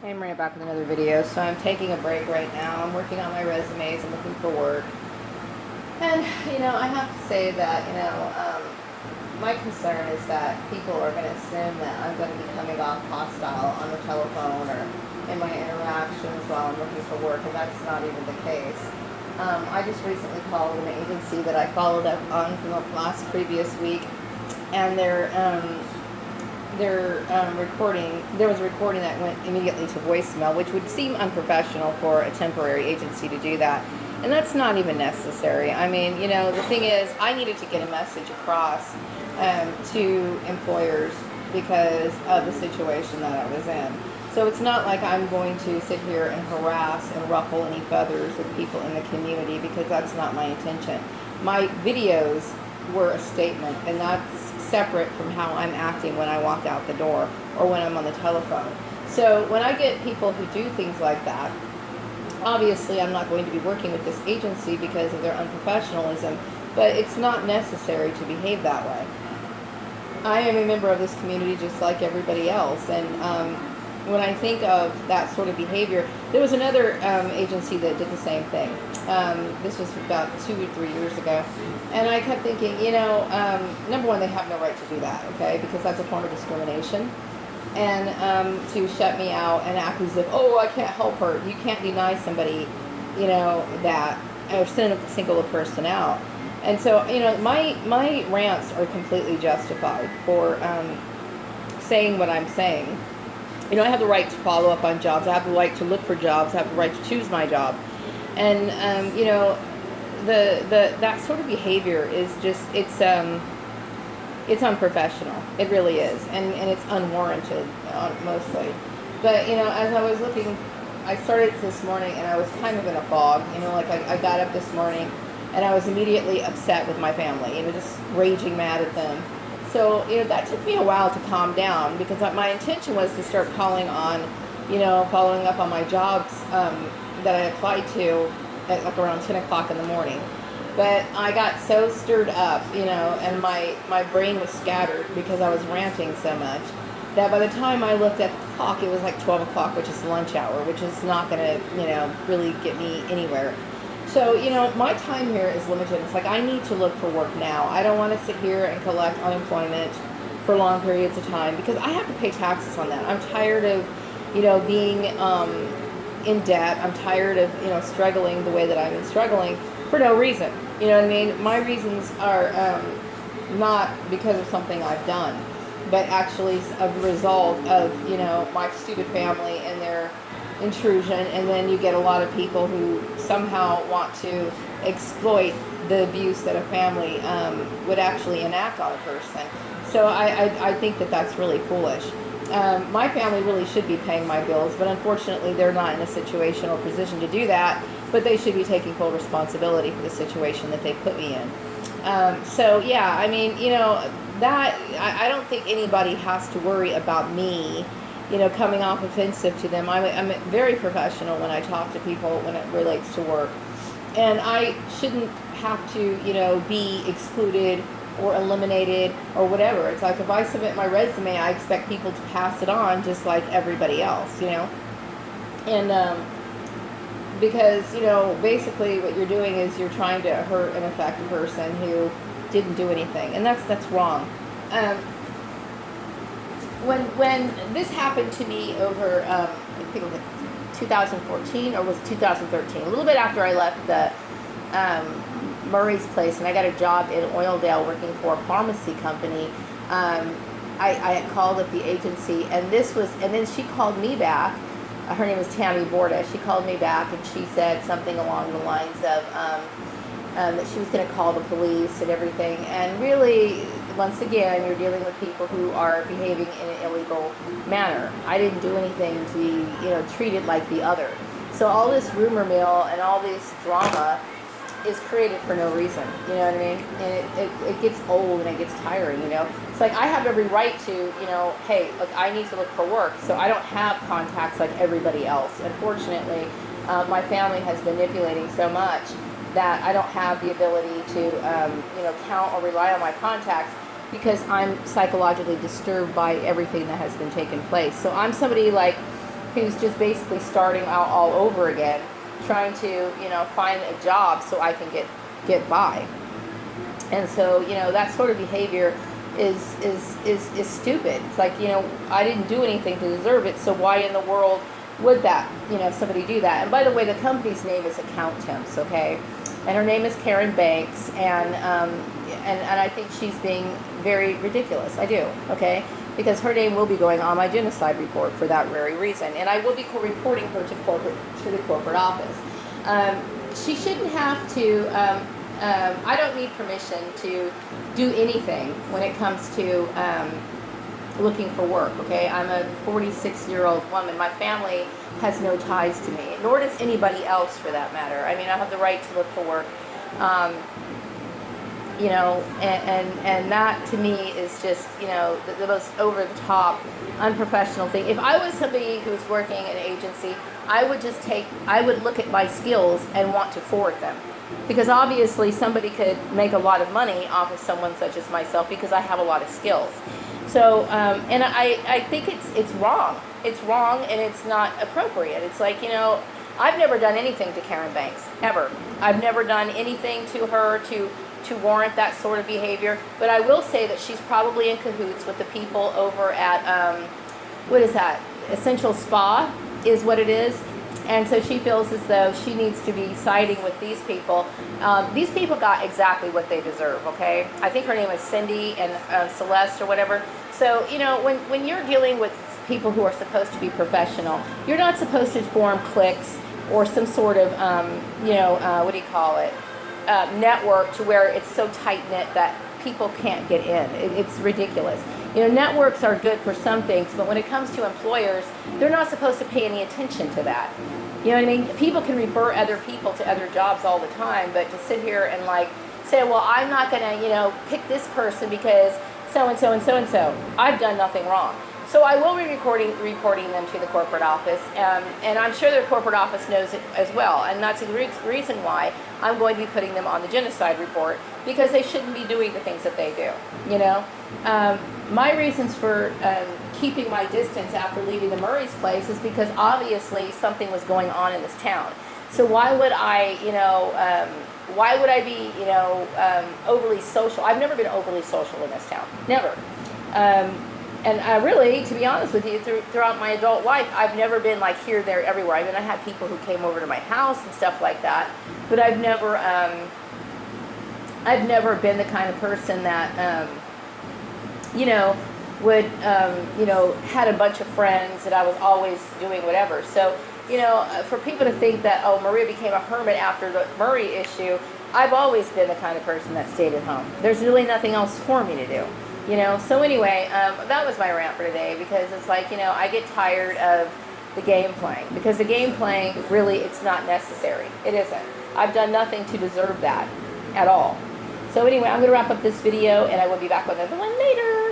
Hey, I'm right back with another video. So I'm taking a break right now. I'm working on my resumes. I'm looking for work. And, I have to say that, my concern is that people are going to assume that I'm going to be coming off hostile on the telephone or in my interactions while I'm looking for work, and that's not even the case. I just recently called an agency that I followed up on from the last previous week, and their recording, there was a recording that went immediately to voicemail, which would seem unprofessional for a temporary agency to do that. And that's not even necessary. I mean, the thing is, I needed to get a message across to employers because of the situation that I was in. So it's not like I'm going to sit here and harass and ruffle any feathers with people in the community, because that's not my intention. My videos were a statement, and that's separate from how I'm acting when I walk out the door or when I'm on the telephone. So when I get people who do things like that, obviously I'm not going to be working with this agency because of their unprofessionalism, but it's not necessary to behave that way. I am a member of this community just like everybody else, and when I think of that sort of behavior, there was another agency that did the same thing. This was about 2 or 3 years ago, and I kept thinking, number one, they have no right to do that, okay, because that's a form of discrimination, and to shut me out and act as if, oh, I can't help her. You can't deny somebody, that, or single a person out. And so, my rants are completely justified for saying what I'm saying. I have the right to follow up on jobs. I have the right to look for jobs. I have the right to choose my job. And the that sort of behavior is just it's unprofessional. It really is, and it's unwarranted mostly. But as I was looking, I started this morning, and I was kind of in a fog. Like I got up this morning, and I was immediately upset with my family. Just raging mad at them. So, that took me a while to calm down, because my intention was to start calling on, following up on my jobs that I applied to at like around 10 o'clock in the morning. But I got so stirred up, and my brain was scattered because I was ranting so much, that by the time I looked at the clock, it was like 12 o'clock, which is lunch hour, which is not going to, really get me anywhere. So, my time here is limited. It's like I need to look for work now. I don't want to sit here and collect unemployment for long periods of time, because I have to pay taxes on that. I'm tired of, being in debt. I'm tired of, struggling the way that I've been struggling for no reason. You know what I mean? My reasons are not because of something I've done, but actually a result of, my stupid family and their intrusion. And then you get a lot of people who somehow want to exploit the abuse that a family would actually enact on a person. So I think that that's really foolish. My family really should be paying my bills, but unfortunately they're not in a situation or position to do that, but they should be taking full responsibility for the situation that they put me in. So yeah, I mean, that I don't think anybody has to worry about me, coming off offensive to them. I'm very professional when I talk to people when it relates to work. And I shouldn't have to, be excluded or eliminated or whatever. It's like if I submit my resume, I expect people to pass it on just like everybody else, And because, basically what you're doing is you're trying to hurt and affect a person who didn't do anything. And that's wrong. When this happened to me over, I think it was 2014 or was it 2013, a little bit after I left the Murray's place, and I got a job in Oildale working for a pharmacy company. I had called up the agency, and then she called me back. Her name was Tammy Borda. She called me back, and she said something along the lines of that she was going to call the police and everything. And really, once again, you're dealing with people who are behaving in an illegal manner. I didn't do anything to be, treated like the other. So all this rumor mill and all this drama is created for no reason. You know what I mean? And it gets old and it gets tiring. It's like I have every right to, hey, look, I need to look for work. So I don't have contacts like everybody else. Unfortunately, my family has been manipulating so much that I don't have the ability to, count or rely on my contacts, because I'm psychologically disturbed by everything that has been taking place. So I'm somebody like who's just basically starting out all over again, trying to, you know, find a job so I can get by. And so, you know, that sort of behavior is stupid. It's like, you know, I didn't do anything to deserve it, so why in the world would that, you know, somebody do that? And by the way, the company's name is Accountants, okay? And her name is Karen Banks, and I think she's being very ridiculous. I do, okay? Because her name will be going on my genocide report for that very reason, and I will be reporting her to the corporate office. She shouldn't have to. I don't need permission to do anything when it comes to looking for work, okay? I'm a 46-year-old woman. My family has no ties to me, nor does anybody else for that matter. I mean, I have the right to look for work, you know, and that to me is just, you know, the most over-the-top, unprofessional thing. If I was somebody who was working in an agency, I would look at my skills and want to forward them. Because obviously somebody could make a lot of money off of someone such as myself because I have a lot of skills. So, and I think it's wrong. It's wrong and it's not appropriate. It's like, you know, I've never done anything to Karen Banks, ever. I've never done anything to her to warrant that sort of behavior. But I will say that she's probably in cahoots with the people over at, what is that? Essential Spa is what it is. And so she feels as though she needs to be siding with these people. These people got exactly what they deserve, okay? I think her name is Cindy and Celeste or whatever. So, you know, when you're dealing with people who are supposed to be professional, you're not supposed to form cliques or some sort of, you know, what do you call it, network to where it's so tight-knit that people can't get in. It's ridiculous. You know, networks are good for some things, but when it comes to employers, they're not supposed to pay any attention to that. You know what I mean? People can refer other people to other jobs all the time, but to sit here and like say, well, I'm not going to, you know, pick this person because so-and-so and so-and-so. I've done nothing wrong. So I will be reporting them to the corporate office, and I'm sure their corporate office knows it as well. And that's the reason why I'm going to be putting them on the genocide report, because they shouldn't be doing the things that they do, you know. My reasons for keeping my distance after leaving the Murray's place is because obviously something was going on in this town. So why would I, you know, why would I be, you know, overly social? I've never been overly social in this town, never. And I really, to be honest with you, throughout my adult life, I've never been like here, there, everywhere. I mean, I had people who came over to my house and stuff like that, but I've never been the kind of person that, you know, would, you know, had a bunch of friends that I was always doing whatever. So, you know, for people to think that, oh, Maria became a hermit after the Murray issue, I've always been the kind of person that stayed at home. There's really nothing else for me to do. You know, so anyway, that was my rant for today, because it's like, you know, I get tired of the game playing, because the game playing, really, it's not necessary. It isn't. I've done nothing to deserve that at all. So anyway, I'm going to wrap up this video, and I will be back with another one later.